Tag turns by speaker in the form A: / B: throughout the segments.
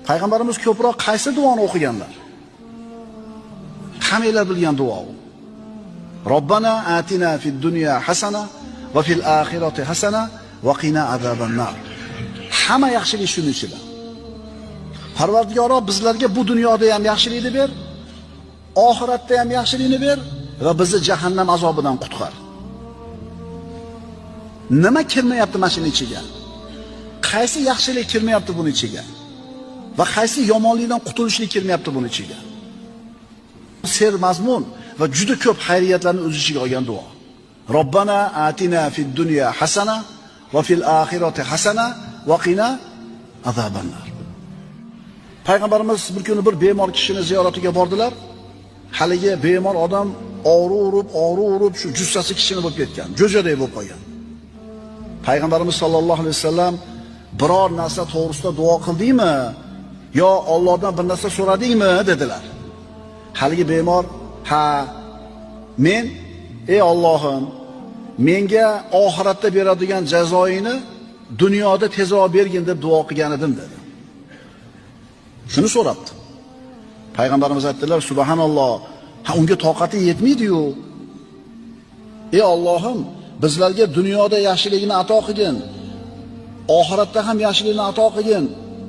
A: Payg'ambarimiz ko'proq qaysi duoni o'qiganlar? Hammanglar bilgan duo u. Robbana atina fid dunya hasana va fil oxirati hasana va qina azabannar. Hamma yaxshilik shuning ichida. Parvardigoro bizlarga bu dunyoda ham yaxshilikni ber, oxiratda ham yaxshilikni ber va bizni jahannam azobidan qutqar. Nima kirmayapti mashina ichiga? Qaysi yaxshilik kirmayapti buning ichiga? Va qaysi yomonlikdan qutulishlik kirmayapti buning ichiga? Ser mazmun va juda ko'p xayriyatlarni o'z ichiga olgan duo. Robbana atina fid dunya hasana va fil oxirati hasana va qina azabannar. Payg'ambarimiz bir kuni bir bemor kishini ziyoratiga bordilar. Haligi bemor odam og'ri urib shu jussasi kishini bo'lib ketgan, jo'jaday bo'lib qolgan. Payg'ambarimiz sollallohu alayhi vasallam biror narsa to'g'risida duo qildingmi yo Allohdan bir narsa so'radingmi dedilar. Haligi bemor, ha, men ey Allohim, menga oxiratda beradigan jazoingni dunyoda tezroq bergin deb duo qilgan edim dedi. Shuni so'rabdi. Payg'ambarimiz aytdilar, subhanalloh, unga toqati yetmaydi-yu. Ey Allohim, bizlarga dunyoda yaxshilikni ato qilgin, oxiratda ham yaxshilikni ato qilgin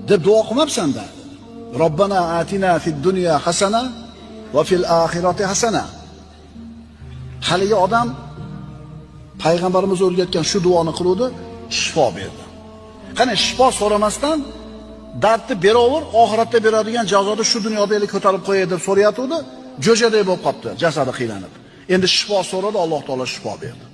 A: deb duo qilmabsan-da. Robbana atina fid dunya hasana va fil oxirati hasana. Haligi odam payg'ambarimiz o'rgatgan shu duoni qiluvdi, shifo berdi. Qani shifo so'ramasdan dardni beraver, oxiratda beradigan jazoni shu dunyoda ele ko'tarib qo'yay deb so'rayotdi, jo'jaday bo'lib qopti, jasadi qiylanib. Endi shifo so'radi, Alloh taolo shifo berdi.